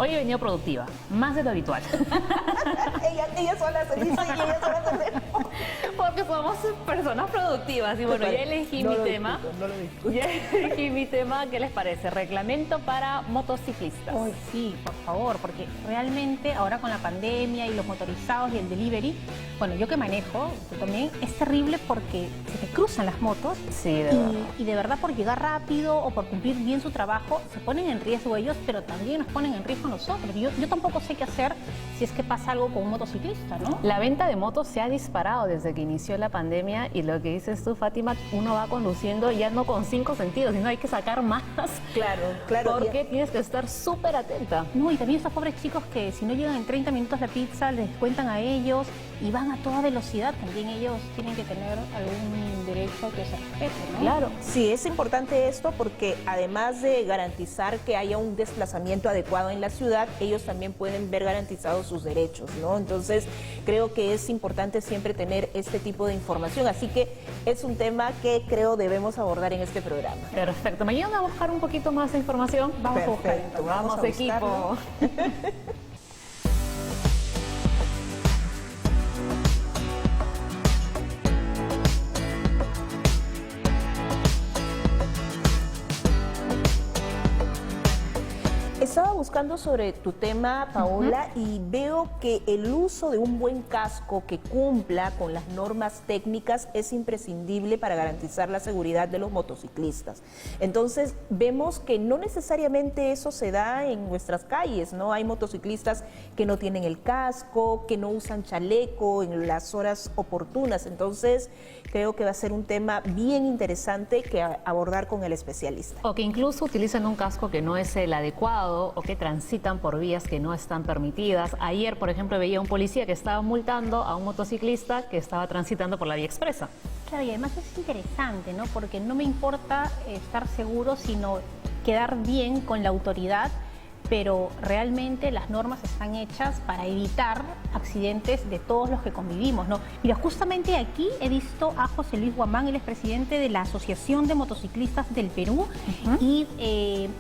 Hoy he venido productiva, más de lo habitual. ella sola se dice y ella sola se dice. Porque somos personas productivas. Y bueno, ya elegí mi tema. No lo discuto. Ya elegí mi tema. ¿Qué les parece? Reglamento para motociclistas. Ay, sí, por favor, porque realmente ahora con la pandemia y los motorizados y el delivery, bueno, yo que manejo, tú también, es terrible porque se te cruzan las motos Sí, de verdad. y de verdad por llegar rápido o por cumplir bien su trabajo, se ponen en riesgo ellos, pero también nos ponen en riesgo nosotros. Yo tampoco sé qué hacer si es que pasa algo con un motociclista, ¿no? La venta de motos se ha disparado desde que inició la pandemia y lo que dices tú, Fátima, uno va conduciendo ya no con 5 sentidos, sino hay que sacar más. Claro, claro. Porque tienes que estar súper atenta. No, y también estos pobres chicos que si no llegan en 30 minutos la pizza, les cuentan a ellos y van a toda velocidad, también ellos tienen que tener algún derecho que se respete, ¿no? Claro. Sí, es importante esto porque además de garantizar que haya un desplazamiento adecuado en la ciudad, ellos también pueden ver garantizados sus derechos, ¿no? Entonces, creo que es importante siempre tener este tipo de información, así que es un tema que creo debemos abordar en este programa. Perfecto. Mañana a buscar un poquito más de información. Vamos a buscar. Perfecto, Vamos, a equipo. buscarlo. Estaba buscando sobre tu tema, Paola, y veo que el uso de un buen casco que cumpla con las normas técnicas es imprescindible para garantizar la seguridad de los motociclistas. Entonces, vemos que no necesariamente eso se da en nuestras calles, ¿no? Hay motociclistas que no tienen el casco, que no usan chaleco en las horas oportunas. Entonces, creo que va a ser un tema bien interesante que abordar con el especialista. O que incluso utilizan un casco que no es el adecuado o que transitan por vías que no están permitidas. Ayer, por ejemplo, veía un policía que estaba multando a un motociclista que estaba transitando por la vía expresa. Claro, y además es interesante, ¿no? Porque no me importa estar seguro, sino quedar bien con la autoridad, pero realmente las normas están hechas para evitar accidentes de todos los que convivimos, ¿no? Mira, justamente aquí he visto a José Luis Guamán, él es presidente de la Asociación de Motociclistas del Perú, y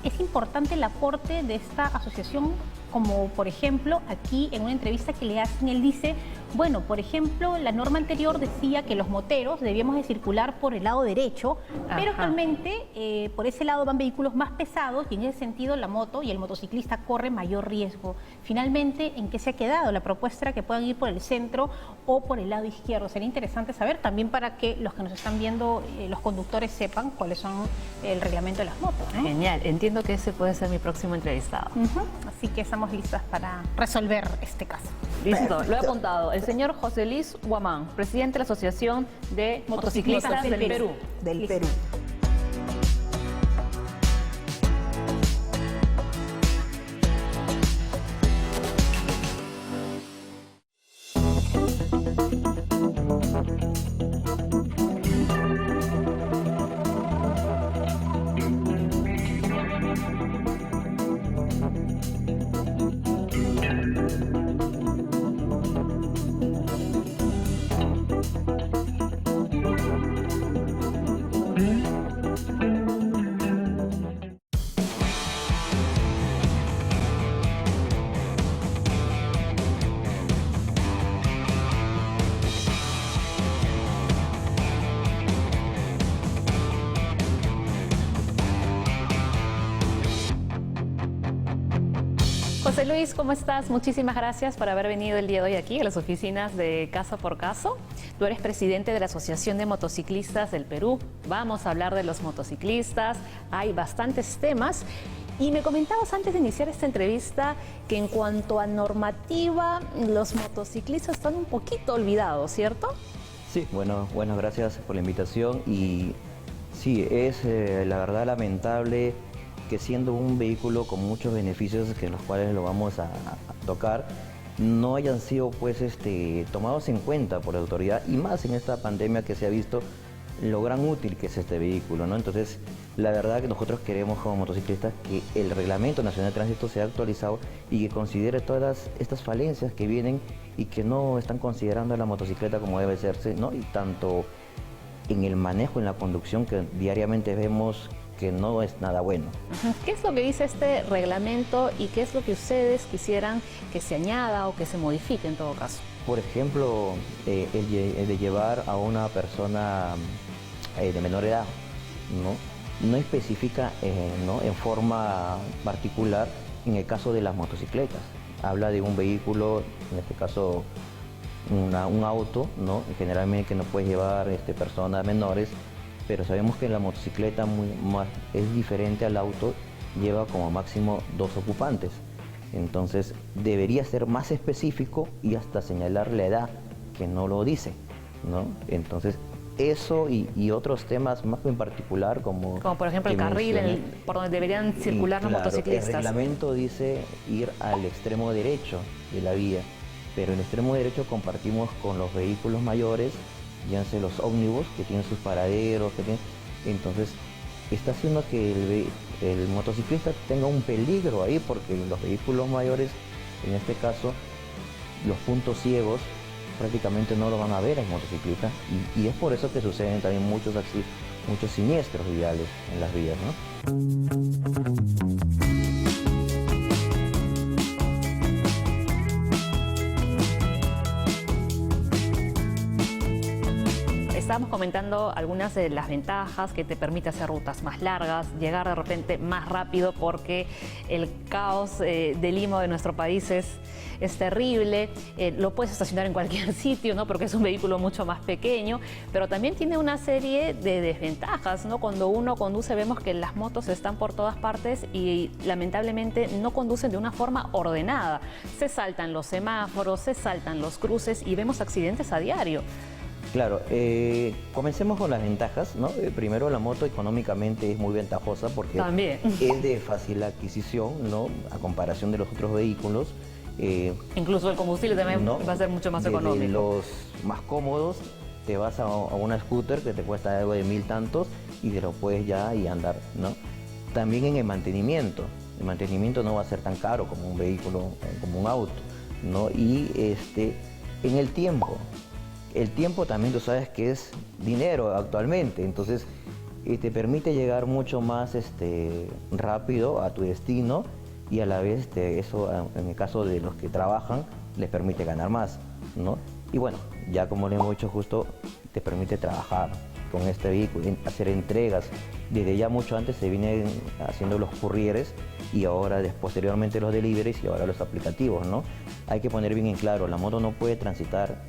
es importante el aporte de esta asociación, como por ejemplo aquí en una entrevista que le hacen, él dice, bueno, por ejemplo, la norma anterior decía que los moteros debíamos de circular por el lado derecho, pero actualmente por ese lado van vehículos más pesados y en ese sentido la moto y el motociclista corre mayor riesgo. Finalmente, ¿en qué se ha quedado? La propuesta era que puedan ir por el centro o por el lado izquierdo. Sería interesante saber también para que los que nos están viendo, los conductores sepan cuáles son el reglamento de las motos, ¿no? Genial. Entiendo que ese puede ser mi próximo entrevistado. Así que estamos listas para resolver este caso. Listo, lo he apuntado. El señor José Luis Guamán, presidente de la Asociación de Motociclistas del Perú. Del Perú. José Luis, ¿cómo estás? Muchísimas gracias por haber venido el día de hoy aquí a las oficinas de Caso por Caso. Tú eres presidente de la Asociación de Motociclistas del Perú. Vamos a hablar de los motociclistas. Hay bastantes temas. Y me comentabas antes de iniciar esta entrevista que en cuanto a normativa, los motociclistas están un poquito olvidados, ¿cierto? Sí, bueno, gracias por la invitación. Y sí, es la verdad lamentable que siendo un vehículo con muchos beneficios, que los cuales lo vamos a tocar, no hayan sido pues tomados en cuenta por la autoridad, y más en esta pandemia que se ha visto lo gran útil que es este vehículo, ¿no? Entonces, la verdad que nosotros queremos como motociclistas que el Reglamento Nacional de Tránsito sea actualizado y que considere todas estas falencias que vienen y que no están considerando a la motocicleta como debe serse, ¿no? Y tanto en el manejo, en la conducción, que diariamente vemos que no es nada bueno. ¿Qué es lo que dice este reglamento y qué es lo que ustedes quisieran que se añada o que se modifique en todo caso? Por ejemplo, el de llevar a una persona de menor edad, no especifica ¿no? en forma particular en el caso de las motocicletas. Habla de un vehículo, en este caso un auto, ¿no? Generalmente que no puede llevar personas menores, pero sabemos que la motocicleta es diferente al auto, lleva como máximo 2 ocupantes. Entonces debería ser más específico y hasta señalar la edad, que no lo dice, ¿no? Entonces eso y otros temas más en particular como por ejemplo el carril por donde deberían circular los motociclistas. El reglamento dice ir al extremo derecho de la vía, pero el extremo derecho compartimos con los vehículos mayores, llámense los ómnibus que tienen sus paraderos, entonces está haciendo que el motociclista tenga un peligro ahí, porque los vehículos mayores, en este caso, los puntos ciegos prácticamente no lo van a ver al motociclista y es por eso que suceden también muchos siniestros viales en las vías, ¿no? Estábamos comentando algunas de las ventajas que te permite hacer rutas más largas, llegar de repente más rápido porque el caos del Lima de nuestro país es terrible. Lo puedes estacionar en cualquier sitio, ¿no? Porque es un vehículo mucho más pequeño, pero también tiene una serie de desventajas, ¿no? Cuando uno conduce vemos que las motos están por todas partes y lamentablemente no conducen de una forma ordenada. Se saltan los semáforos, se saltan los cruces y vemos accidentes a diario. Claro, comencemos con las ventajas, ¿no? Primero, la moto económicamente es muy ventajosa porque también es de fácil adquisición, ¿no? A comparación de los otros vehículos. Incluso el combustible también, ¿no? Va a ser mucho más económico. De los más cómodos, te vas a una scooter que te cuesta algo de 1000 tantos y te lo puedes ya y andar, ¿no? También en el mantenimiento no va a ser tan caro como un vehículo, como un auto, ¿no? Y en el tiempo también tú sabes que es dinero actualmente, entonces te permite llegar mucho más rápido a tu destino y a la vez eso en el caso de los que trabajan les permite ganar más, ¿no? Y bueno, ya como le hemos dicho justo, te permite trabajar con este vehículo, hacer entregas. Desde ya mucho antes se vienen haciendo los courrieres y ahora posteriormente los deliveries y ahora los aplicativos, ¿no? Hay que poner bien en claro, la moto no puede transitar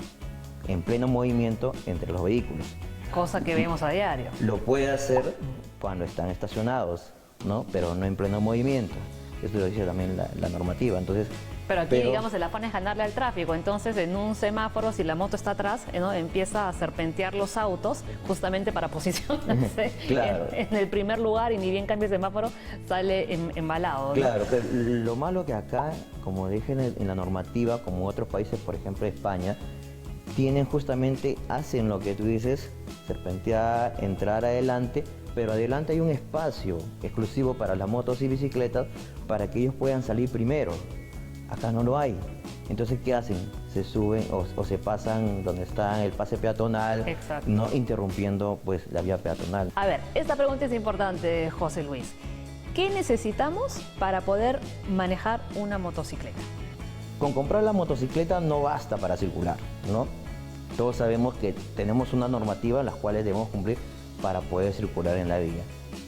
en pleno movimiento entre los vehículos. Cosa que vemos a diario. Lo puede hacer cuando están estacionados, ¿no? Pero no en pleno movimiento. Eso lo dice también la normativa. Entonces, pero aquí, digamos, el afán es ganarle al tráfico. Entonces, en un semáforo, si la moto está atrás, ¿no? Empieza a serpentear los autos justamente para posicionarse claro. en el primer lugar y ni bien cambia el semáforo, sale embalado, ¿no? Claro, pero lo malo que acá, como dije en la normativa, como en otros países, por ejemplo España, hacen lo que tú dices, serpentear, entrar adelante, pero adelante hay un espacio exclusivo para las motos y bicicletas para que ellos puedan salir primero. Acá no lo hay. Entonces, ¿qué hacen? Se suben o se pasan donde está el pase peatonal, no interrumpiendo pues la vía peatonal. A ver, esta pregunta es importante, José Luis. ¿Qué necesitamos para poder manejar una motocicleta? Con comprar la motocicleta no basta para circular, ¿no? Todos sabemos que tenemos una normativa en la cual debemos cumplir para poder circular en la vía.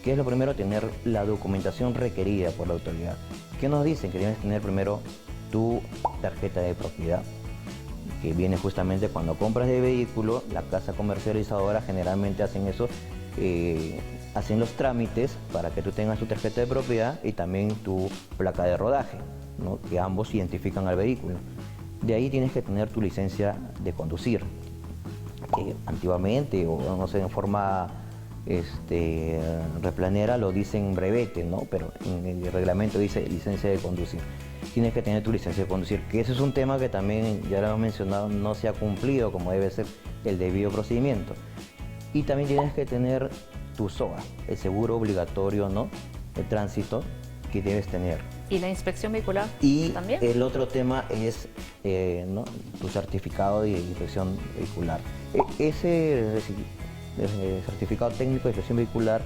¿Qué es lo primero? Tener la documentación requerida por la autoridad. ¿Qué nos dicen? Que debes tener primero tu tarjeta de propiedad, que viene justamente cuando compras de vehículo. La casa comercializadora generalmente hacen eso, hacen los trámites para que tú tengas tu tarjeta de propiedad y también tu placa de rodaje, ¿no? Que ambos identifican al vehículo. De ahí tienes que tener tu licencia de conducir, que antiguamente, o no sé, en forma replanera lo dicen brevete, ¿no? Pero en el reglamento dice licencia de conducir. Tienes que tener tu licencia de conducir, que ese es un tema que también, ya lo hemos mencionado, no se ha cumplido como debe ser el debido procedimiento. Y también tienes que tener tu SOA, el seguro obligatorio, ¿no? El tránsito que debes tener. ¿Y la inspección vehicular y también? El otro tema es ¿no? tu certificado de inspección vehicular. Ese certificado técnico de inspección vehicular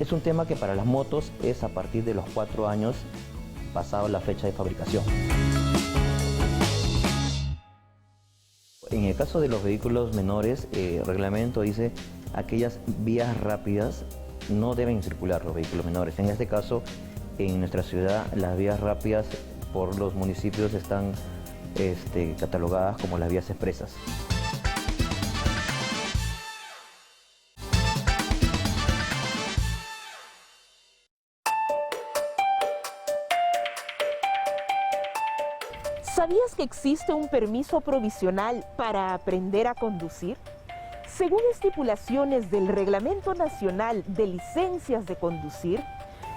es un tema que para las motos es a partir de los 4 años pasado la fecha de fabricación. En el caso de los vehículos menores, el reglamento dice aquellas vías rápidas no deben circular los vehículos menores. En este caso, en nuestra ciudad, las vías rápidas por los municipios están catalogadas como las vías expresas. ¿Sabías que existe un permiso provisional para aprender a conducir? Según estipulaciones del Reglamento Nacional de Licencias de Conducir,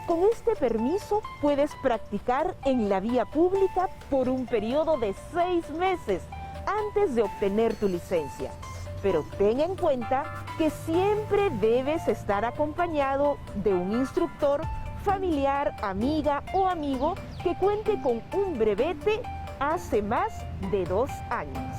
con este permiso puedes practicar en la vía pública por un periodo de 6 meses antes de obtener tu licencia. Pero ten en cuenta que siempre debes estar acompañado de un instructor, familiar, amiga o amigo que cuente con un brevete hace más de 2 años.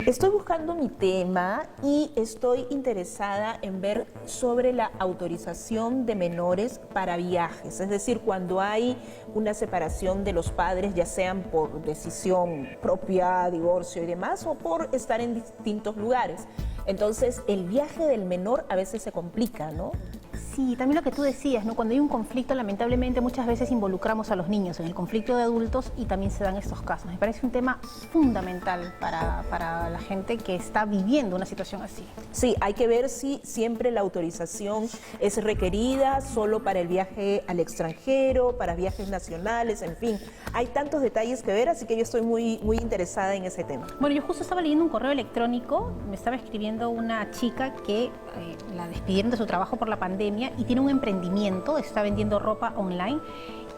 Estoy buscando mi tema y estoy interesada en ver sobre la autorización de menores para viajes, es decir, cuando hay una separación de los padres, ya sean por decisión propia, divorcio y demás, o por estar en distintos lugares. Entonces, el viaje del menor a veces se complica, ¿no? Sí, también lo que tú decías, ¿no? Cuando hay un conflicto, lamentablemente muchas veces involucramos a los niños en el conflicto de adultos y también se dan estos casos. Me parece un tema fundamental para la gente que está viviendo una situación así. Sí, hay que ver si siempre la autorización es requerida solo para el viaje al extranjero, para viajes nacionales, en fin. Hay tantos detalles que ver, así que yo estoy muy interesada en ese tema. Bueno, yo justo estaba leyendo un correo electrónico, me estaba escribiendo una chica que la despidieron de su trabajo por la pandemia y tiene un emprendimiento, está vendiendo ropa online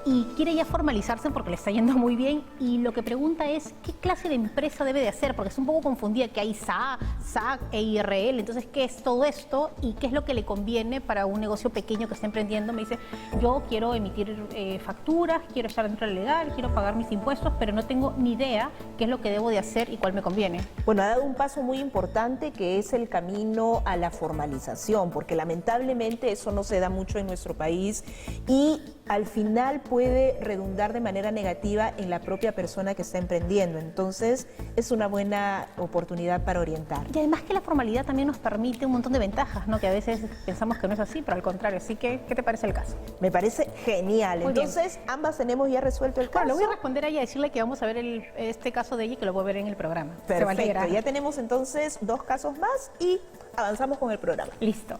y quiere ya formalizarse porque le está yendo muy bien, y lo que pregunta es qué clase de empresa debe de hacer, porque es un poco confundida, que hay SAC, EIRL, entonces qué es todo esto y qué es lo que le conviene para un negocio pequeño que está emprendiendo. Me dice, yo quiero emitir facturas, quiero estar dentro del legal, quiero pagar mis impuestos, pero no tengo ni idea qué es lo que debo de hacer y cuál me conviene. Bueno, ha dado un paso muy importante que es el camino a la formalización, porque lamentablemente eso no se da mucho en nuestro país y al final puede redundar de manera negativa en la propia persona que está emprendiendo. Entonces, es una buena oportunidad para orientar. Y además que la formalidad también nos permite un montón de ventajas, ¿no? Que a veces pensamos que no es así, pero al contrario. Así que, ¿qué te parece el caso? Me parece genial. Muy Entonces, bien. Ambas tenemos ya resuelto el caso. Bueno, le voy a responder a ella, decirle que vamos a ver este caso de ella y que lo voy a ver en el programa. Perfecto. Ya tenemos entonces 2 casos más y avanzamos con el programa. Listo.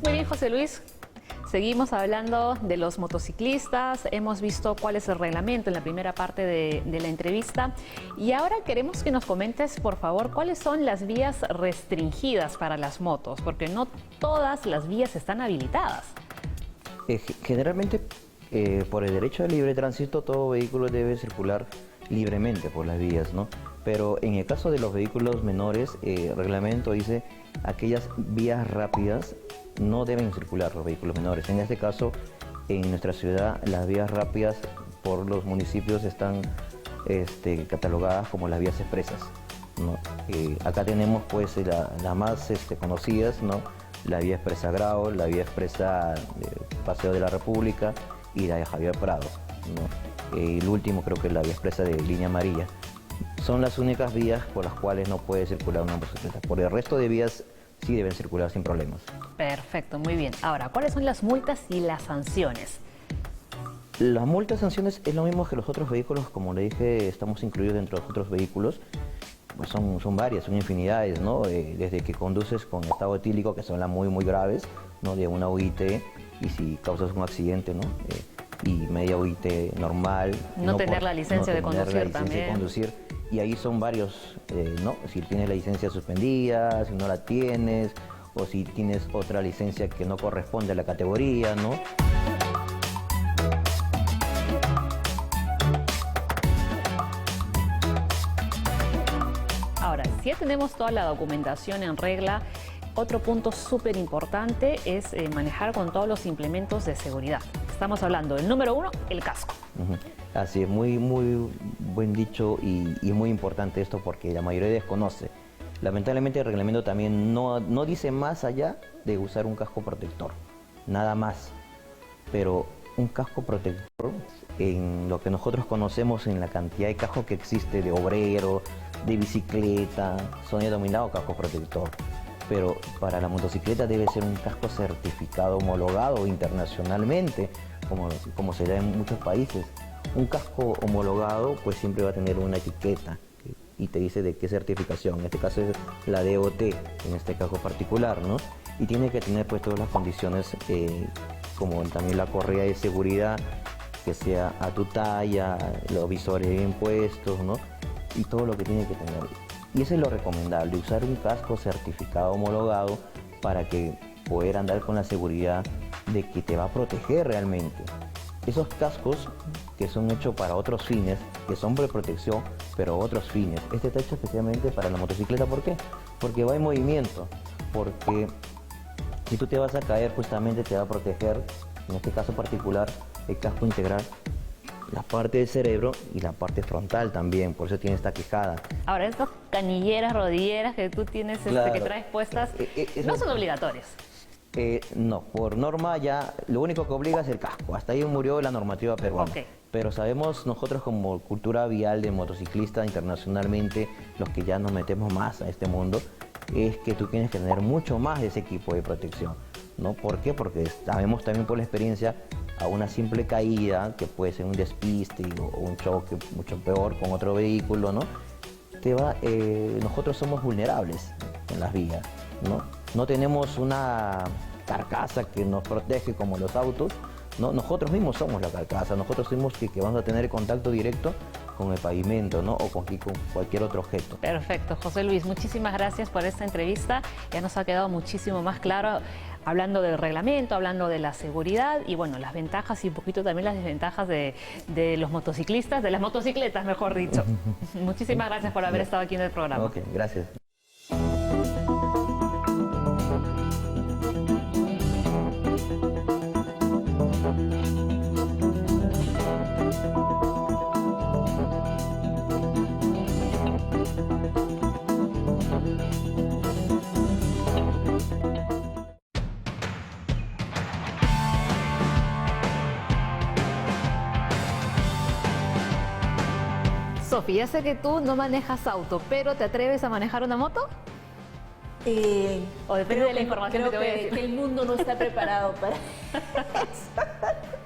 Muy bien, José Luis. Seguimos hablando de los motociclistas, hemos visto cuál es el reglamento en la primera parte de la entrevista y ahora queremos que nos comentes, por favor, cuáles son las vías restringidas para las motos, porque no todas las vías están habilitadas. Generalmente, por el derecho de libre tránsito, todo vehículo debe circular libremente por las vías, ¿no? Pero en el caso de los vehículos menores, el reglamento dice aquellas vías rápidas no deben circular los vehículos menores. En este caso, en nuestra ciudad, las vías rápidas por los municipios están catalogadas como las vías expresas, ¿no? Acá tenemos pues las más conocidas, ¿no? La vía expresa Grao, la vía expresa Paseo de la República y la de Javier Prado, ¿no? El último creo que es la vía expresa de Línea Amarilla. Son las únicas vías por las cuales no puede circular una motocicleta. Por el resto de vías sí deben circular sin problemas. Perfecto, muy bien. Ahora, ¿cuáles son las multas y las sanciones? Las multas y sanciones es lo mismo que los otros vehículos, como le dije, estamos incluidos dentro de los otros vehículos. Pues son varias, son infinidades, ¿no? Desde que conduces con estado etílico, que son las muy graves, ¿no? De una OIT, y si causas un accidente, ¿no? Y media OIT normal. No tener la licencia de conducir también. Y ahí son varios, ¿no? Si tienes la licencia suspendida, si no la tienes, o si tienes otra licencia que no corresponde a la categoría, ¿no? Ahora, si ya tenemos toda la documentación en regla, otro punto súper importante es manejar con todos los implementos de seguridad. Estamos hablando del número 1, el casco. Así es, muy buen dicho y muy importante esto porque la mayoría desconoce. Lamentablemente el reglamento también no dice más allá de usar un casco protector, nada más. Pero un casco protector, en lo que nosotros conocemos en la cantidad de cascos que existe, de obrero, de bicicleta, son denominados casco protector. Pero para la motocicleta debe ser un casco certificado, homologado internacionalmente, como se da en muchos países. Un casco homologado pues siempre va a tener una etiqueta y te dice de qué certificación, en este caso es la DOT, en este caso particular, ¿no? Y tiene que tener pues todas las condiciones, como también la correa de seguridad, que sea a tu talla, los visores bien puestos, ¿no? Y todo lo que tiene que tener. Y eso es lo recomendable, usar un casco certificado, homologado, para que poder andar con la seguridad de que te va a proteger realmente. Esos cascos que son hechos para otros fines, que son de protección, pero otros fines. Este está hecho especialmente para la motocicleta. ¿Por qué? Porque va en movimiento, porque si tú te vas a caer, justamente te va a proteger, en este caso particular, el casco integral, la parte del cerebro y la parte frontal también, por eso tiene esta quijada. Ahora, estas canilleras, rodilleras que tú tienes, Claro. que traes puestas, no son obligatorias. No, por norma ya lo único que obliga es el casco. Hasta ahí murió la normativa peruana. Ok. Pero sabemos nosotros como cultura vial de motociclista internacionalmente, los que ya nos metemos más a este mundo, es que tú tienes que tener mucho más de ese equipo de protección, ¿no? ¿Por qué? Porque sabemos también por la experiencia a una simple caída, que puede ser un despiste o un choque mucho peor con otro vehículo, ¿no? Nosotros somos vulnerables en las vías, ¿no? No tenemos una carcasa que nos protege como los autos, ¿no? Nosotros mismos somos la carcasa, nosotros somos que vamos a tener contacto directo con el pavimento, ¿no? O con cualquier otro objeto. Perfecto, José Luis, muchísimas gracias por esta entrevista. Ya nos ha quedado muchísimo más claro hablando del reglamento, hablando de la seguridad y bueno, las ventajas y un poquito también las desventajas de los motociclistas, de las motocicletas, mejor dicho. Muchísimas gracias por haber estado aquí en el programa. Ok, gracias. Sofía, sé que tú no manejas auto, pero ¿te atreves a manejar una moto? O depende Creo de la información que te voy a decir. que el mundo no está preparado para eso.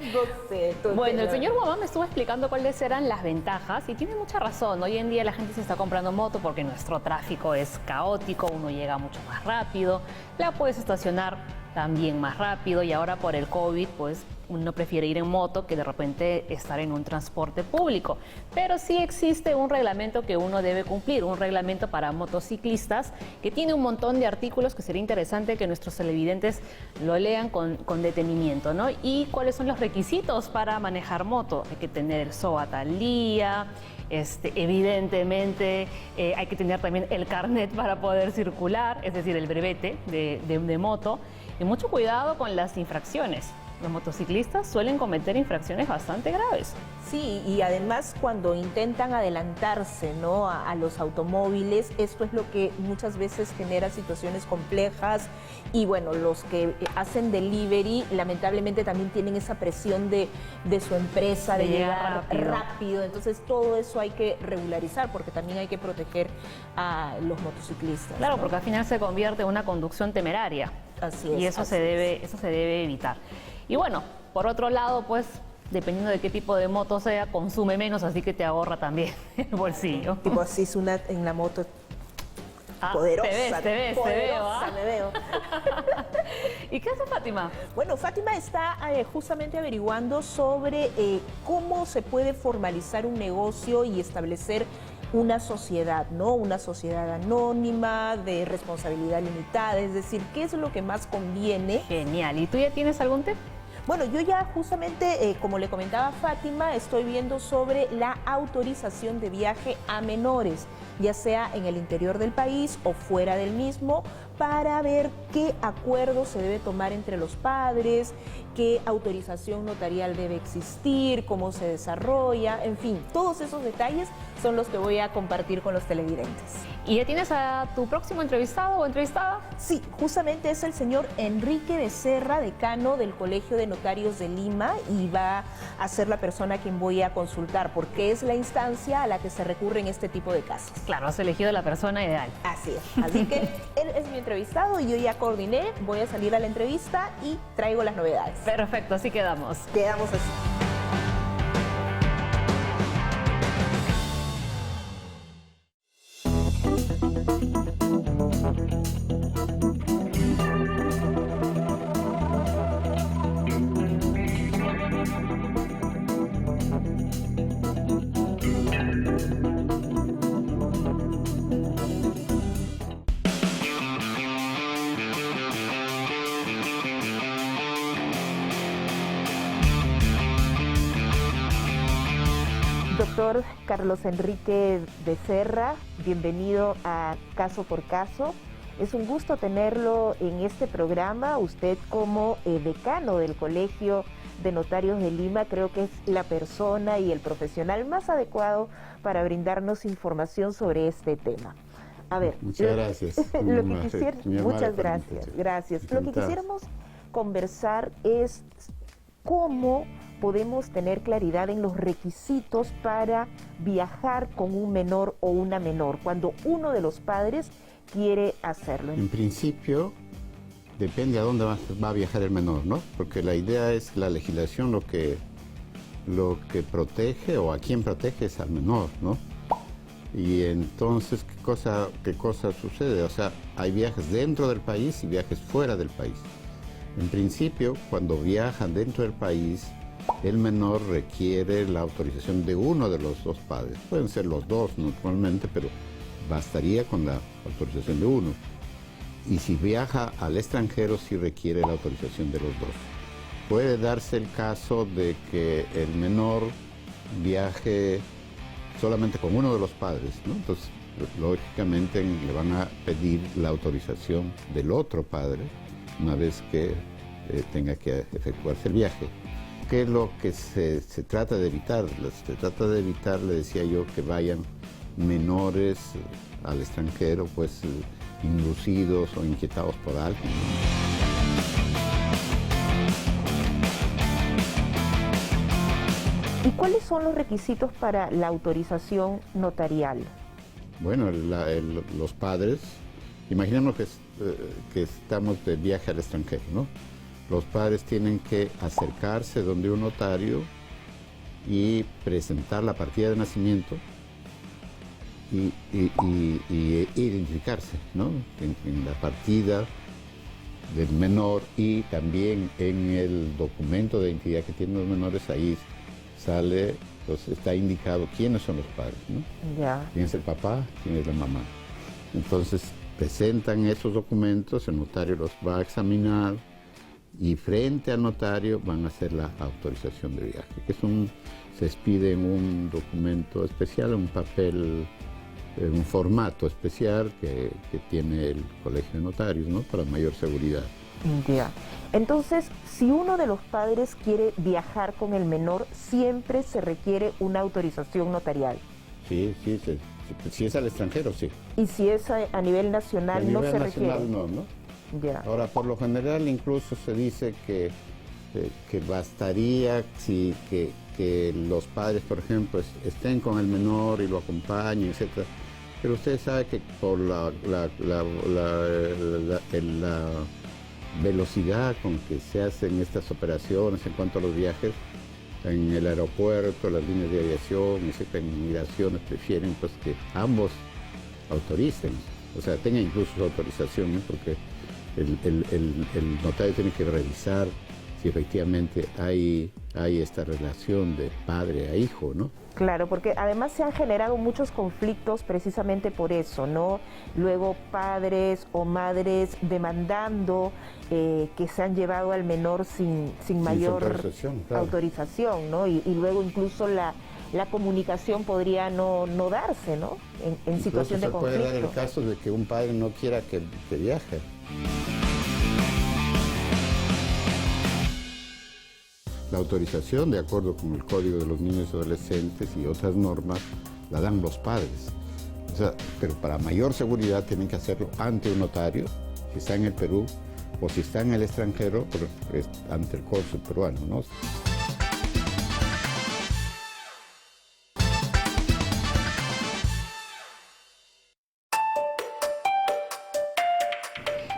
No sé. Bueno, el señor Guamán me estuvo explicando cuáles eran las ventajas y tiene mucha razón. Hoy en día la gente se está comprando moto porque nuestro tráfico es caótico, uno llega mucho más rápido, la puedes estacionar también más rápido y ahora por el COVID, pues uno prefiere ir en moto que de repente estar en un transporte público. Pero sí existe un reglamento que uno debe cumplir, un reglamento para motociclistas que tiene un montón de artículos que sería interesante que nuestros televidentes lo lean con detenimiento, ¿no? Y cuáles son los requisitos para manejar moto. Hay que tener el SOAT al día, evidentemente hay que tener también el carnet para poder circular, es decir, el brevete de moto. Y mucho cuidado con las infracciones. Los motociclistas suelen cometer infracciones bastante graves. Sí, y además cuando intentan adelantarse, ¿no?, a los automóviles, esto es lo que muchas veces genera situaciones complejas y bueno, los que hacen delivery lamentablemente también tienen esa presión de su empresa de llegar rápido, entonces todo eso hay que regularizar porque también hay que proteger a los motociclistas. Claro, ¿no? porque al final se convierte en una conducción temeraria. Así es. Y eso se debe evitar. Y bueno, por otro lado, pues, dependiendo de qué tipo de moto sea, consume menos, así que te ahorra también el bolsillo. Tipo así es una en la moto poderosa. Te ves, poderosa, te veo. me veo. ¿Y qué hace Fátima? Bueno, Fátima está justamente averiguando sobre cómo se puede formalizar un negocio y establecer una sociedad, ¿no? Una sociedad anónima, de responsabilidad limitada, es decir, ¿qué es lo que más conviene? Genial. ¿Y tú ya tienes algún tip? Bueno, yo ya justamente, como le comentaba a Fátima, estoy viendo sobre la autorización de viaje a menores, ya sea en el interior del país o fuera del mismo, para ver qué acuerdo se debe tomar entre los padres, qué autorización notarial debe existir, cómo se desarrolla, en fin, todos esos detalles son los que voy a compartir con los televidentes. ¿Y ya tienes a tu próximo entrevistado o entrevistada? Sí, justamente es el señor Enrique Becerra, decano del Colegio de Notarios de Lima, y va a ser la persona a quien voy a consultar, porque es la instancia a la que se recurre en este tipo de casos. Claro, has elegido la persona ideal. Así es. Así que él es mi entrevistado y yo ya coordiné, voy a salir a la entrevista y traigo las novedades. Perfecto, así quedamos. Quedamos así. Doctor Carlos Enrique Becerra, bienvenido a Caso por Caso. Es un gusto tenerlo en este programa. Usted como decano del Colegio de Notarios de Lima, creo que es la persona y el profesional más adecuado para brindarnos información sobre este tema. A ver, muchas gracias. Muchas gracias. Gracias. Lo que quisiéramos conversar es cómo podemos tener claridad en los requisitos para viajar con un menor o una menor, cuando uno de los padres quiere hacerlo. En principio, depende a dónde va a viajar el menor, ¿no? Porque la idea es la legislación lo que protege o a quién protege es al menor, ¿no? Y entonces, ¿qué cosa sucede? O sea, hay viajes dentro del país y viajes fuera del país. En principio, cuando viajan dentro del país, el menor requiere la autorización de uno de los dos padres. Pueden ser los dos normalmente, pero bastaría con la autorización de uno. Y si viaja al extranjero, sí requiere la autorización de los dos. Puede darse el caso de que el menor viaje solamente con uno de los padres, ¿no? Entonces, lógicamente le van a pedir la autorización del otro padre una vez que tenga que efectuarse el viaje. ¿Qué es lo que se trata de evitar? Se trata de evitar, le decía yo, que vayan menores al extranjero, pues inducidos o inquietados por alguien. ¿Y cuáles son los requisitos para la autorización notarial? Bueno, los padres, imaginemos que estamos de viaje al extranjero, ¿no? Los padres tienen que acercarse donde un notario y presentar la partida de nacimiento y identificarse, ¿no? En la partida del menor y también en el documento de identidad que tienen los menores, ahí sale, pues está indicado quiénes son los padres, ¿no? Ya. ¿Quién es el papá? ¿Quién es la mamá? Entonces presentan esos documentos, el notario los va a examinar y frente al notario van a hacer la autorización de viaje, que se expide en un documento especial, un papel, un formato especial que tiene el Colegio de Notarios, ¿no? Para mayor seguridad. Ya. Entonces, si uno de los padres quiere viajar con el menor, siempre se requiere una autorización notarial. Sí, si es al extranjero, sí. Y si es a nivel nacional, no se requiere. No. Ya. Ahora, por lo general, incluso se dice que bastaría que los padres, por ejemplo, estén con el menor y lo acompañen, etc. Pero usted sabe que por la velocidad con que se hacen estas operaciones en cuanto a los viajes, en el aeropuerto, las líneas de aviación, etc., en migraciones, prefieren pues que ambos autoricen, o sea, tengan incluso su autorización, ¿no? Porque el notario tiene que revisar si efectivamente hay esta relación de padre a hijo, ¿no? Claro, porque además se han generado muchos conflictos precisamente por eso, ¿no? Luego padres o madres demandando que se han llevado al menor sin mayor autorización, claro. autorización, ¿no? Y luego incluso la la comunicación podría no darse, ¿no? En situación de conflicto. Puede dar el caso de que un padre no quiera que viaje. La autorización, de acuerdo con el Código de los Niños y Adolescentes y otras normas, la dan los padres. O sea, pero para mayor seguridad tienen que hacerlo ante un notario, si está en el Perú, o si está en el extranjero, pues, ante el cónsul peruano, ¿no?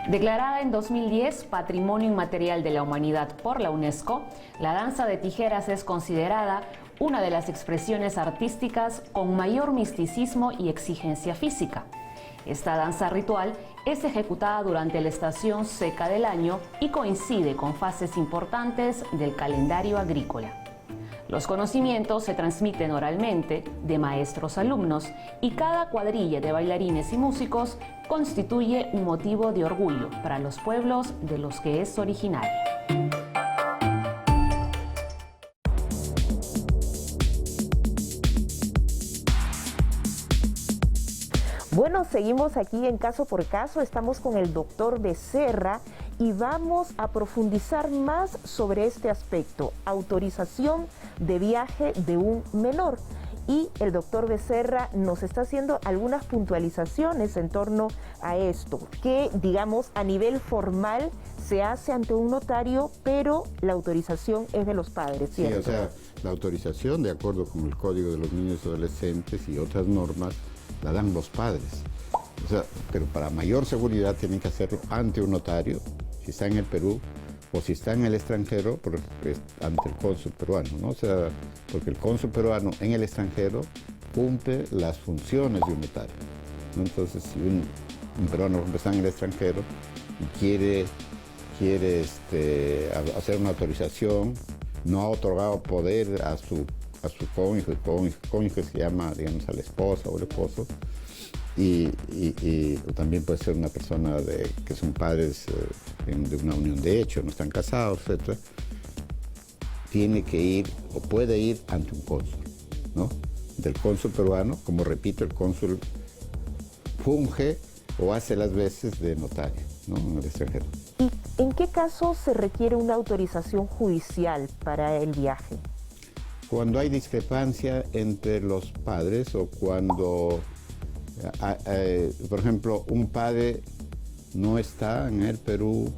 Declarada en 2010 Patrimonio Inmaterial de la Humanidad por la UNESCO, la danza de tijeras es considerada una de las expresiones artísticas con mayor misticismo y exigencia física. Esta danza ritual es ejecutada durante la estación seca del año y coincide con fases importantes del calendario agrícola. Los conocimientos se transmiten oralmente de maestros a alumnos y cada cuadrilla de bailarines y músicos constituye un motivo de orgullo para los pueblos de los que es originaria. Bueno, seguimos aquí en Caso por Caso, estamos con el doctor Becerra y vamos a profundizar más sobre este aspecto, autorización de viaje de un menor. Y el doctor Becerra nos está haciendo algunas puntualizaciones en torno a esto, que digamos a nivel formal se hace ante un notario, pero la autorización es de los padres, ¿cierto? Sí, o sea, la autorización, de acuerdo con el Código de los Niños y Adolescentes y otras normas, la dan los padres. O sea, pero para mayor seguridad tienen que hacerlo ante un notario, si está en el Perú, o si está en el extranjero, pues, ante el cónsul peruano, ¿no? O sea, porque el cónsul peruano en el extranjero cumple las funciones de un notario, ¿no? Entonces, si un peruano está en el extranjero y quiere hacer una autorización, no ha otorgado poder a su cónyuge se llama, digamos, a la esposa o el esposo, o también puede ser una persona que son padres de una unión de hecho, no están casados, etc. Tiene que ir o puede ir ante un cónsul, ¿no? Del cónsul peruano, como repito, el cónsul funge o hace las veces de notario, ¿no? En el extranjero. ¿Y en qué caso se requiere una autorización judicial para el viaje? Cuando hay discrepancia entre los padres o cuando, por ejemplo, un padre no está en el Perú,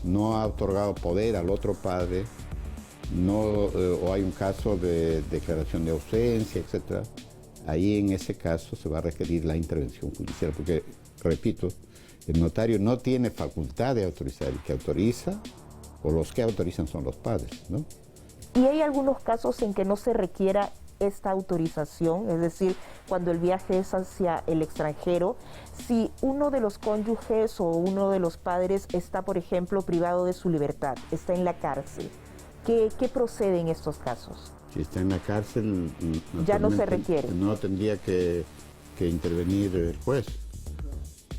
no ha otorgado poder al otro padre, o hay un caso de declaración de ausencia, etc., ahí en ese caso se va a requerir la intervención judicial, porque, repito, el notario no tiene facultad de autorizar, el que autoriza, o los que autorizan son los padres, ¿no? ¿Y hay algunos casos en que no se requiera esta autorización? Es decir, cuando el viaje es hacia el extranjero, si uno de los cónyuges o uno de los padres está, por ejemplo, privado de su libertad, está en la cárcel, ¿qué procede en estos casos? Si está en la cárcel, ya no se requiere. No tendría que intervenir el juez.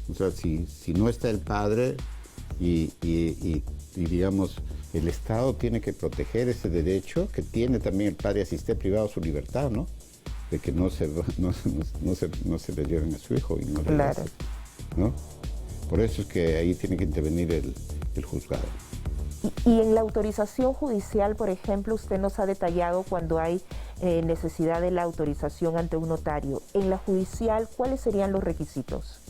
O sea, si no está el padre y digamos, el Estado tiene que proteger ese derecho que tiene también el padre si esté privado de su libertad, ¿no? De que no se le lleven a su hijo y no le claro. ¿no? Por eso es que ahí tiene que intervenir el juzgado. Y en la autorización judicial, por ejemplo, usted nos ha detallado cuando hay necesidad de la autorización ante un notario. En la judicial, ¿cuáles serían los requisitos?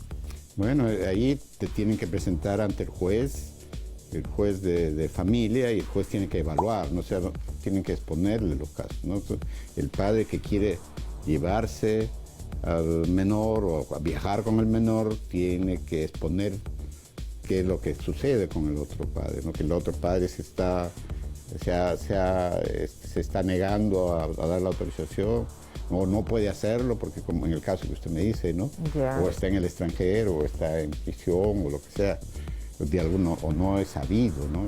Bueno, ahí te tienen que presentar ante el juez de familia, y el juez tiene que evaluar, ¿no? O sea, tienen que exponerle los casos, ¿no? El padre que quiere llevarse al menor o a viajar con el menor tiene que exponer qué es lo que sucede con el otro padre, ¿no? Que el otro padre se está negando a dar la autorización, o no puede hacerlo porque, como en el caso que usted me dice, ¿no? Yeah. O está en el extranjero, o está en prisión, o lo que sea, de alguno, o no es sabido, ¿no?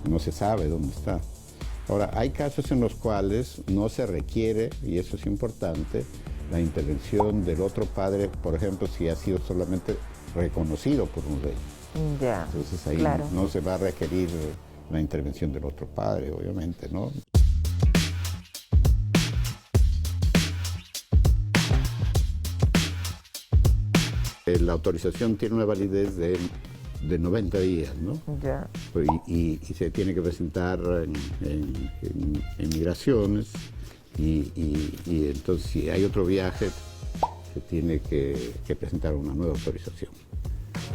No se sabe dónde está. Ahora, hay casos en los cuales no se requiere, y eso es importante, la intervención del otro padre, por ejemplo, si ha sido solamente reconocido por un rey. Ya. Entonces ahí claro. no se va a requerir la intervención del otro padre, obviamente, ¿no? la autorización tiene una validez de 90 días, ¿no? Ya. Y se tiene que presentar en migraciones y entonces si hay otro viaje se tiene que presentar una nueva autorización.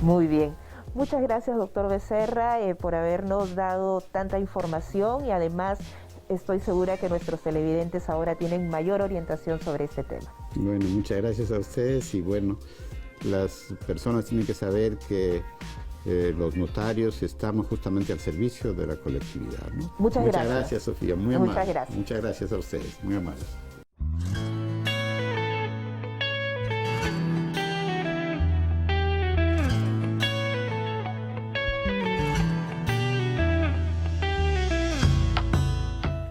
Muy bien. Muchas gracias, doctor Becerra, por habernos dado tanta información y además estoy segura que nuestros televidentes ahora tienen mayor orientación sobre este tema. Bueno, muchas gracias a ustedes y bueno, las personas tienen que saber que los notarios estamos justamente al servicio de la colectividad, ¿no? Muchas gracias. Muchas gracias, Sofía, muy amable. Muchas gracias. Muchas gracias a ustedes, muy amables.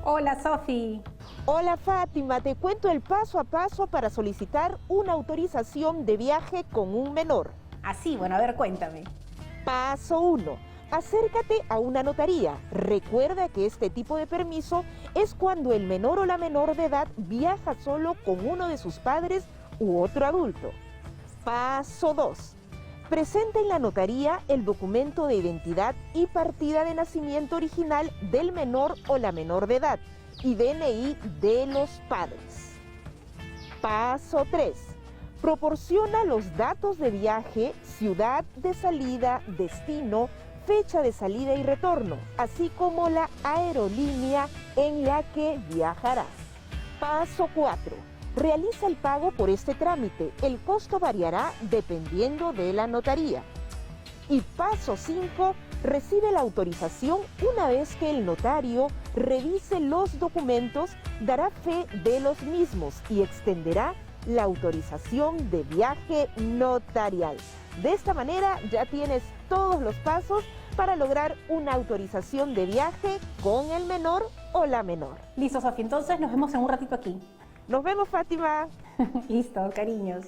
Hola, Sofi. Hola Fátima, te cuento el paso a paso para solicitar una autorización de viaje con un menor. Así, bueno, a ver, cuéntame. Paso 1. Acércate a una notaría. Recuerda que este tipo de permiso es cuando el menor o la menor de edad viaja solo con uno de sus padres u otro adulto. Paso 2. Presenta en la notaría el documento de identidad y partida de nacimiento original del menor o la menor de edad y DNI de los padres. Paso 3. Proporciona los datos de viaje, ciudad de salida, destino, fecha de salida y retorno, así como la aerolínea en la que viajarás. Paso 4. Realiza el pago por este trámite. El costo variará dependiendo de la notaría. Y paso 5. Recibe la autorización una vez que el notario revise los documentos, dará fe de los mismos y extenderá la autorización de viaje notarial. De esta manera ya tienes todos los pasos para lograr una autorización de viaje con el menor o la menor. Listo, Sofi, entonces nos vemos en un ratito aquí. Nos vemos, Fátima. Listo, cariños.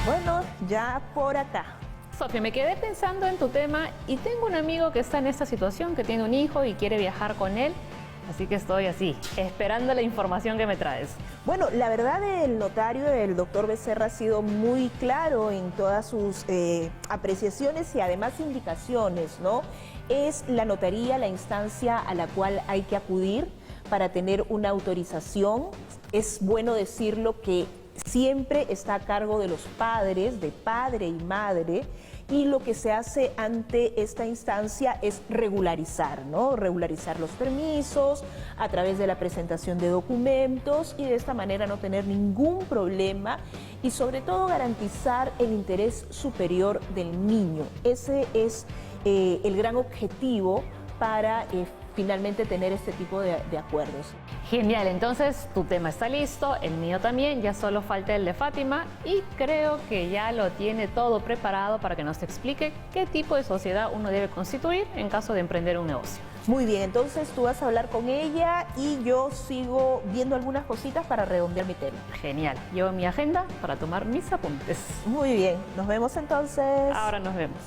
Bueno, ya por acá. Sofía, me quedé pensando en tu tema y tengo un amigo que está en esta situación, que tiene un hijo y quiere viajar con él. Así que estoy así, esperando la información que me traes. Bueno, la verdad el notario, el doctor Becerra, ha sido muy claro en todas sus apreciaciones y además indicaciones, ¿no? Es la notaría la instancia a la cual hay que acudir para tener una autorización. Es bueno decirlo que siempre está a cargo de los padres, de padre y madre, y lo que se hace ante esta instancia es regularizar, ¿no? Regularizar los permisos a través de la presentación de documentos y de esta manera no tener ningún problema y sobre todo garantizar el interés superior del niño. Ese es el gran objetivo para finalmente tener este tipo de acuerdos. Genial, entonces tu tema está listo, el mío también, ya solo falta el de Fátima y creo que ya lo tiene todo preparado para que nos explique qué tipo de sociedad uno debe constituir en caso de emprender un negocio. Muy bien, entonces tú vas a hablar con ella y yo sigo viendo algunas cositas para redondear mi tema. Genial, llevo mi agenda para tomar mis apuntes. Muy bien, nos vemos entonces. Ahora nos vemos.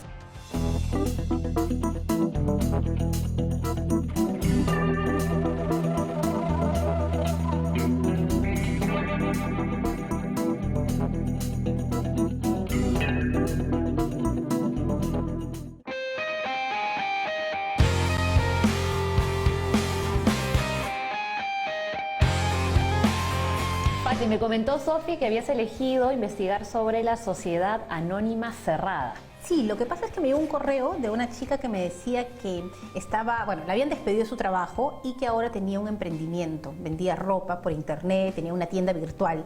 Pati, me comentó Sofi que habías elegido investigar sobre la sociedad anónima cerrada. Sí, lo que pasa es que me llegó un correo de una chica que me decía que estaba, bueno, la habían despedido de su trabajo y que ahora tenía un emprendimiento, vendía ropa por internet, tenía una tienda virtual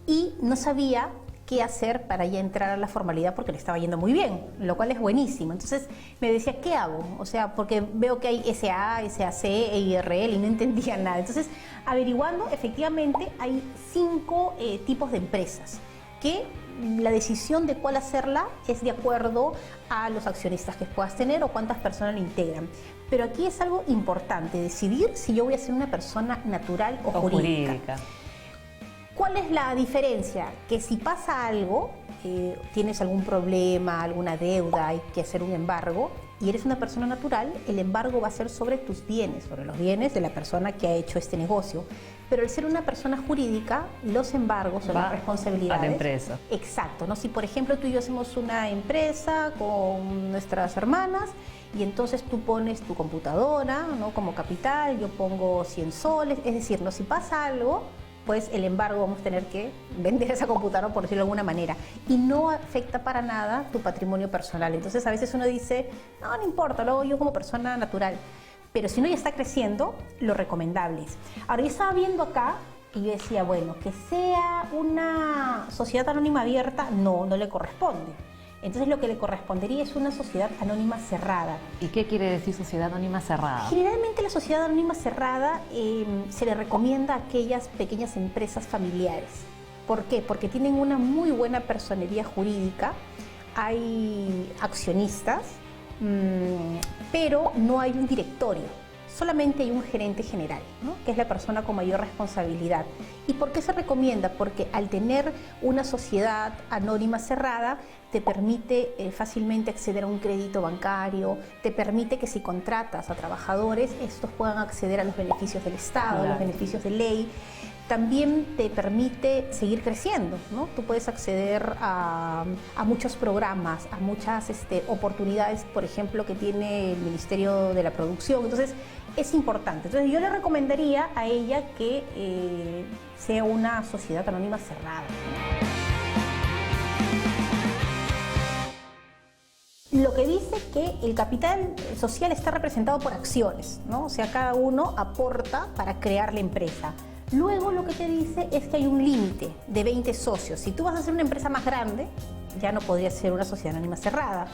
y no sabía qué hacer para ya entrar a la formalidad porque le estaba yendo muy bien, lo cual es buenísimo. Entonces me decía, ¿qué hago? O sea, porque veo que hay SA, SAC, EIRL y no entendía nada. Entonces, averiguando, efectivamente hay 5 tipos de empresas que la decisión de cuál hacerla es de acuerdo a los accionistas que puedas tener o cuántas personas lo integran. Pero aquí es algo importante, decidir si yo voy a ser una persona natural o jurídica. ¿Cuál es la diferencia? Que si pasa algo, tienes algún problema, alguna deuda, hay que hacer un embargo, y eres una persona natural, el embargo va a ser sobre tus bienes, sobre los bienes de la persona que ha hecho este negocio. Pero al ser una persona jurídica, los embargos son las responsabilidades a la empresa. Exacto, ¿no? Si por ejemplo tú y yo hacemos una empresa con nuestras hermanas y entonces tú pones tu computadora, ¿no?, como capital, yo pongo 100 soles, es decir, ¿no?, si pasa algo, pues el embargo vamos a tener que vender esa computadora, por decirlo de alguna manera, y no afecta para nada tu patrimonio personal. Entonces a veces uno dice, no, no importa, lo hago yo como persona natural, pero si uno ya está creciendo, lo recomendable es. Ahora yo estaba viendo acá y yo decía, bueno, que sea una sociedad anónima abierta, no le corresponde. Entonces lo que le correspondería es una sociedad anónima cerrada. ¿Y qué quiere decir sociedad anónima cerrada? Generalmente la sociedad anónima cerrada se le recomienda a aquellas pequeñas empresas familiares. ¿Por qué? Porque tienen una muy buena personería jurídica, hay accionistas, pero no hay un directorio. Solamente hay un gerente general, ¿no?, que es la persona con mayor responsabilidad. ¿Y por qué se recomienda? Porque al tener una sociedad anónima cerrada, te permite fácilmente acceder a un crédito bancario, te permite que si contratas a trabajadores, estos puedan acceder a los beneficios del Estado, Claro, los beneficios de ley. También te permite seguir creciendo, ¿no? Tú puedes acceder a muchos programas, a muchas oportunidades, por ejemplo, que tiene el Ministerio de la Producción. Entonces, es importante. Entonces, yo le recomendaría a ella que sea una sociedad anónima cerrada. Lo que dice que el capital social está representado por acciones, ¿no? O sea, cada uno aporta para crear la empresa. Luego lo que te dice es que hay un límite de 20 socios. Si tú vas a hacer una empresa más grande, ya no podría ser una sociedad anónima cerrada.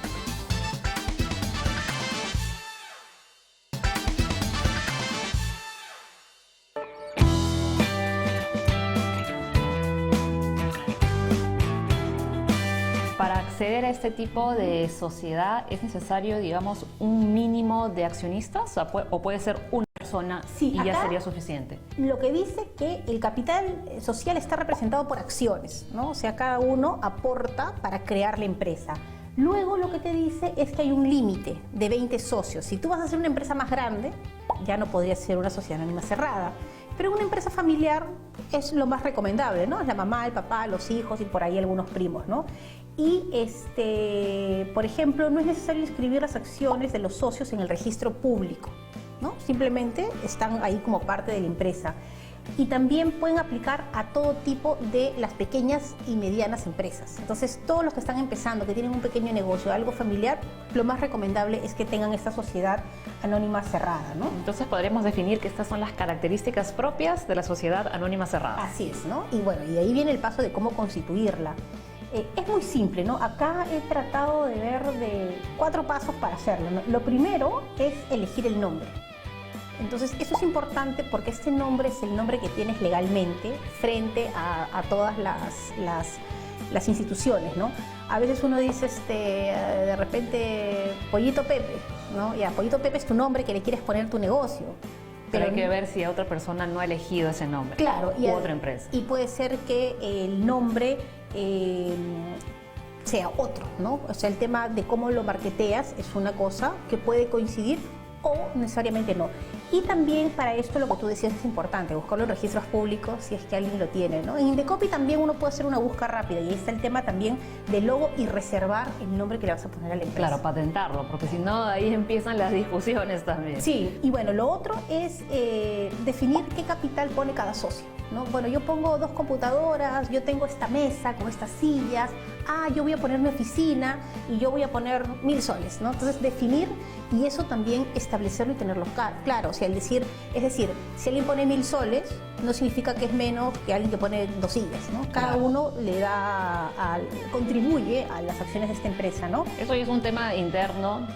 Para acceder a este tipo de sociedad, ¿es necesario, digamos, un mínimo de accionistas o puede ser una persona Sí, y ya acá sería suficiente? Lo que dice que el capital social está representado por acciones, ¿no? O sea, cada uno aporta para crear la empresa. Luego lo que te dice es que hay un límite de 20 socios. Si tú vas a hacer una empresa más grande, ya no podría ser una sociedad anónima cerrada. Pero una empresa familiar es lo más recomendable, ¿no? Es la mamá, el papá, los hijos y por ahí algunos primos, ¿no? Y, por ejemplo, no es necesario inscribir las acciones de los socios en el registro público, ¿no? Simplemente están ahí como parte de la empresa. Y también pueden aplicar a todo tipo de las pequeñas y medianas empresas. Entonces, todos los que están empezando, que tienen un pequeño negocio, algo familiar, lo más recomendable es que tengan esta sociedad anónima cerrada, ¿no? Entonces podremos definir que estas son las características propias de la sociedad anónima cerrada. Así es, ¿no? Y bueno, y ahí viene el paso de cómo constituirla. Es muy simple, ¿no? Acá he tratado de ver de 4 pasos para hacerlo, ¿no? Lo primero es elegir el nombre. Entonces, eso es importante porque este nombre es el nombre que tienes legalmente frente a todas las instituciones, ¿no? A veces uno dice, de repente, Pollito Pepe, ¿no? Ya, Pollito Pepe es tu nombre que le quieres poner a tu negocio. Pero hay que ver si otra persona no ha elegido ese nombre. Claro. U otra empresa. Y puede ser que el nombre sea otro, ¿no? O sea, el tema de cómo lo marketeas es una cosa que puede coincidir o necesariamente no. Y también para esto lo que tú decías es importante, buscarlo en registros públicos si es que alguien lo tiene, ¿no? En Indecopy también uno puede hacer una búsqueda rápida y ahí está el tema también del logo y reservar el nombre que le vas a poner a la empresa. Claro, patentarlo, porque si no, ahí empiezan las discusiones también. Sí, y bueno, lo otro es definir qué capital pone cada socio, ¿no? Bueno, yo pongo 2 computadoras, yo tengo esta mesa con estas sillas, yo voy a poner mi oficina y yo voy a poner 1000 soles, ¿no? Entonces definir y eso también establecerlo y tenerlo claro. O sea, es decir, si alguien pone 1000 soles, no significa que es menos que alguien que pone 2 sillas, ¿no? Cada uno le contribuye a las acciones de esta empresa, ¿no? Eso ya es un tema interno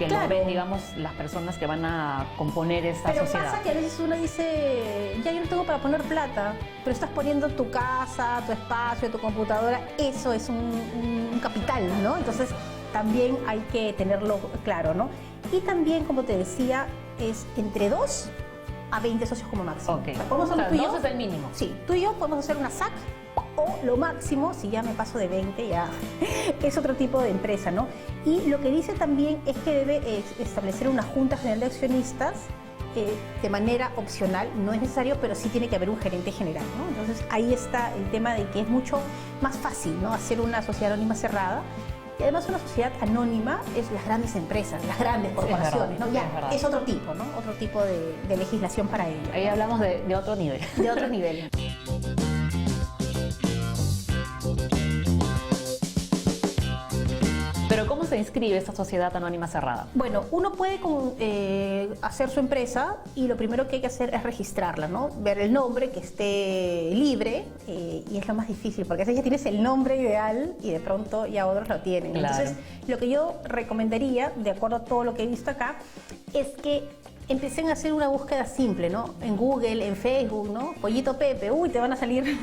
que Claro. lo ven, digamos, las personas que van a componer esta Pero sociedad. pasa que a veces uno dice, ya yo no tengo para poner plata, pero estás poniendo tu casa, tu espacio, tu computadora, eso es un capital, ¿no? Entonces también hay que tenerlo claro, ¿no? Y también, como te decía, es entre 2 a 20 socios como máximo. Ok. O sea, podemos O sea, hacer tú y 2 yo. es el mínimo. Sí, tú y yo podemos hacer una SAC o lo máximo, si ya me paso de 20, ya es otro tipo de empresa, ¿no? Y lo que dice también es que debe establecer una junta general de accionistas de manera opcional, no es necesario, pero sí tiene que haber un gerente general, ¿no? Entonces ahí está el tema de que es mucho más fácil, ¿no? Hacer una sociedad anónima cerrada. Y además una sociedad anónima es las grandes empresas, las grandes corporaciones, ¿no? Ya es verdad. es otro tipo, ¿no? Otro tipo de legislación para ello. Ahí hablamos de otro nivel. De otro nivel. Pero ¿cómo se inscribe esta sociedad anónima cerrada? Bueno, uno puede hacer su empresa y lo primero que hay que hacer es registrarla, ¿no? Ver el nombre que esté libre y es lo más difícil porque a veces ya tienes el nombre ideal y de pronto ya otros lo tienen. Claro. Entonces, lo que yo recomendaría, de acuerdo a todo lo que he visto acá, es que empiecen a hacer una búsqueda simple, ¿no? En Google, en Facebook, ¿no? Pollito Pepe, uy, te van a salir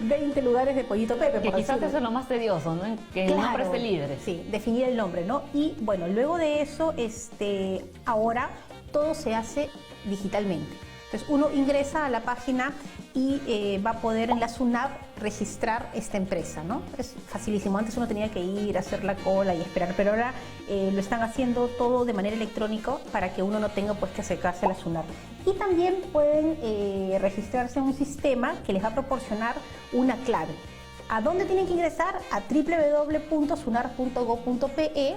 20 lugares de Pollito Pepe. Que por quizás decirlo. eso es lo más tedioso, ¿no? Que el nombre esté libre. Sí, definir el nombre, ¿no? Y bueno, luego de eso, ahora todo se hace digitalmente. Entonces uno ingresa a la página y va a poder en la SUNAT registrar esta empresa, ¿no? Es facilísimo. Antes uno tenía que ir a hacer la cola y esperar, pero ahora lo están haciendo todo de manera electrónica para que uno no tenga pues que acercarse a la SUNAT. Y también pueden registrarse en un sistema que les va a proporcionar una clave. ¿A dónde tienen que ingresar? A www.sunar.gov.pe.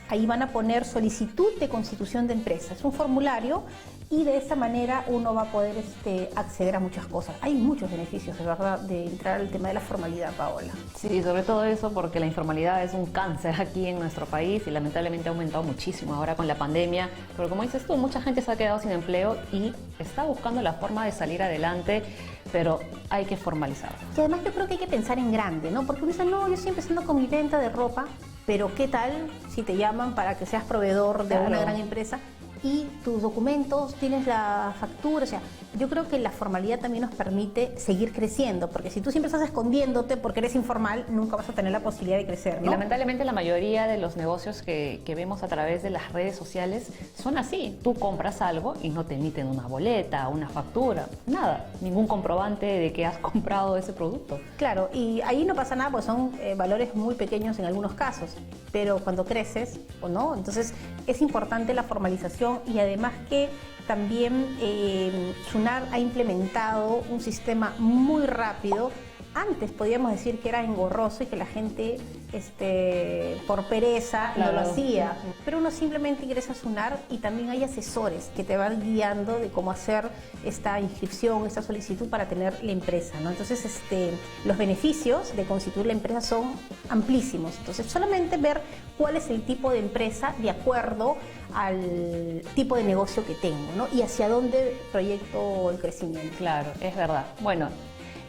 Ahí van a poner solicitud de constitución de empresa. Es un formulario y de esa manera uno va a poder acceder a muchas cosas. Hay muchos beneficios, de verdad, de entrar al tema de la formalidad, Paola. Sí, sobre todo eso porque la informalidad es un cáncer aquí en nuestro país y lamentablemente ha aumentado muchísimo ahora con la pandemia. Pero como dices tú, mucha gente se ha quedado sin empleo y está buscando la forma de salir adelante, pero hay que formalizarlo. Y además yo creo que hay que pensar en grande, ¿no? Porque uno dice, no, yo siempre ando con mi venta de ropa, pero ¿qué tal si te llaman para que seas proveedor de Claro. una gran empresa y tus documentos, tienes la factura? O sea, yo creo que la formalidad también nos permite seguir creciendo, porque si tú siempre estás escondiéndote porque eres informal, nunca vas a tener la posibilidad de crecer, Y ¿no? lamentablemente la mayoría de los negocios que vemos a través de las redes sociales son así. Tú compras algo y no te emiten una boleta, una factura, nada, ningún comprobante de que has comprado ese producto. Claro, y ahí no pasa nada, pues son valores muy pequeños en algunos casos, pero cuando creces o no, entonces es importante la formalización y además que también SUNAT ha implementado un sistema muy rápido. Antes podíamos decir que era engorroso y que la gente por pereza no Claro. lo hacía, pero uno simplemente ingresa a SUNAT y también hay asesores que te van guiando de cómo hacer esta inscripción, esta solicitud para tener la empresa, ¿no? Entonces los beneficios de constituir la empresa son amplísimos. Entonces solamente ver cuál es el tipo de empresa de acuerdo al tipo de negocio que tengo, ¿no? Y hacia dónde proyecto el crecimiento. Claro, es verdad. Bueno,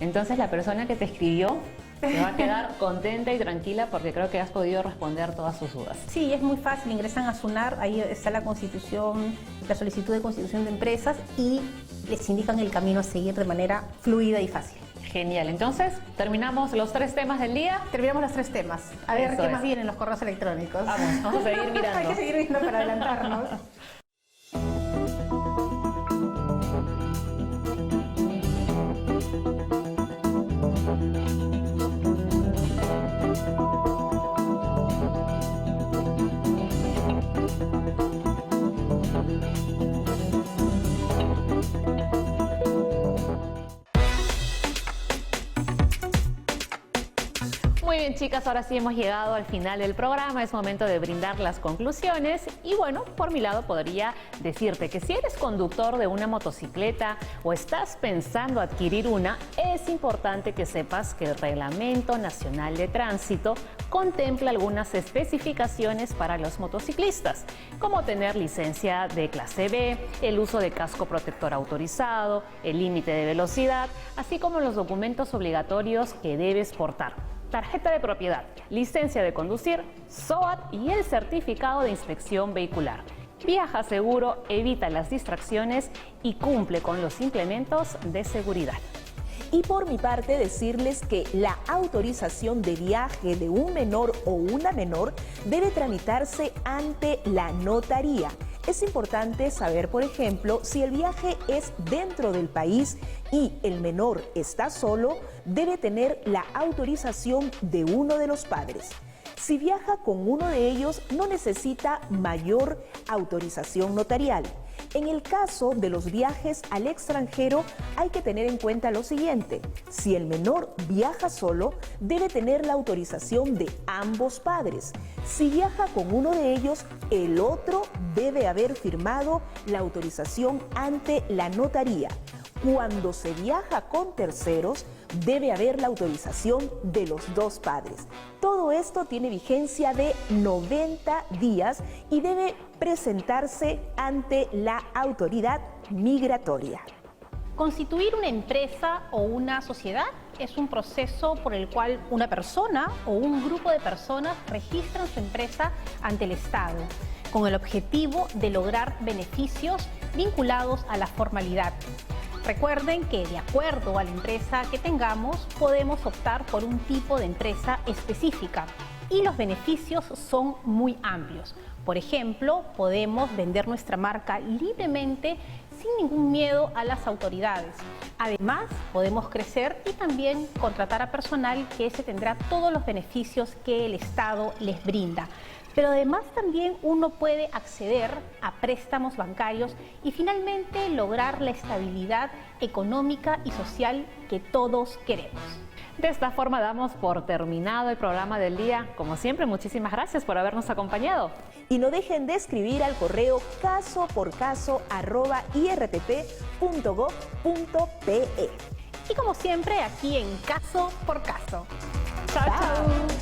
entonces la persona que te escribió se va a quedar contenta y tranquila porque creo que has podido responder todas sus dudas. Sí, es muy fácil, ingresan a SUNAT, ahí está la constitución, la solicitud de constitución de empresas y les indican el camino a seguir de manera fluida y fácil. Genial, entonces terminamos los 3 temas del día. Terminamos los 3 temas. A ver Eso qué es. más vienen en los correos electrónicos. Vamos a seguir mirando. Hay que seguir viendo para adelantarnos. Muy bien, chicas, ahora sí hemos llegado al final del programa. Es momento de brindar las conclusiones. Y bueno, por mi lado podría decirte que si eres conductor de una motocicleta o estás pensando adquirir una, es importante que sepas que el Reglamento Nacional de Tránsito contempla algunas especificaciones para los motociclistas, como tener licencia de clase B, el uso de casco protector autorizado, el límite de velocidad, así como los documentos obligatorios que debes portar. tarjeta de propiedad, licencia de conducir, SOAT y el certificado de inspección vehicular. Viaja seguro, evita las distracciones y cumple con los implementos de seguridad. Y por mi parte decirles que la autorización de viaje de un menor o una menor debe tramitarse ante la notaría. Es importante saber, por ejemplo, si el viaje es dentro del país y el menor está solo, debe tener la autorización de uno de los padres. Si viaja con uno de ellos, no necesita mayor autorización notarial. En el caso de los viajes al extranjero, hay que tener en cuenta lo siguiente. Si el menor viaja solo, debe tener la autorización de ambos padres. Si viaja con uno de ellos, el otro debe haber firmado la autorización ante la notaría. Cuando se viaja con terceros, debe haber la autorización de los dos padres. Todo esto tiene vigencia de 90 días y debe presentarse ante la autoridad migratoria. Constituir una empresa o una sociedad es un proceso por el cual una persona o un grupo de personas registran su empresa ante el Estado, con el objetivo de lograr beneficios vinculados a la formalidad. Recuerden que de acuerdo a la empresa que tengamos, podemos optar por un tipo de empresa específica y los beneficios son muy amplios. Por ejemplo, podemos vender nuestra marca libremente sin ningún miedo a las autoridades. Además, podemos crecer y también contratar a personal que se tendrá todos los beneficios que el Estado les brinda. Pero además también uno puede acceder a préstamos bancarios y finalmente lograr la estabilidad económica y social que todos queremos. De esta forma damos por terminado el programa del día. Como siempre, muchísimas gracias por habernos acompañado. Y no dejen de escribir al correo casoporcaso@irtp.gov.pe. Y como siempre, aquí en Caso por Caso. Chao, chao.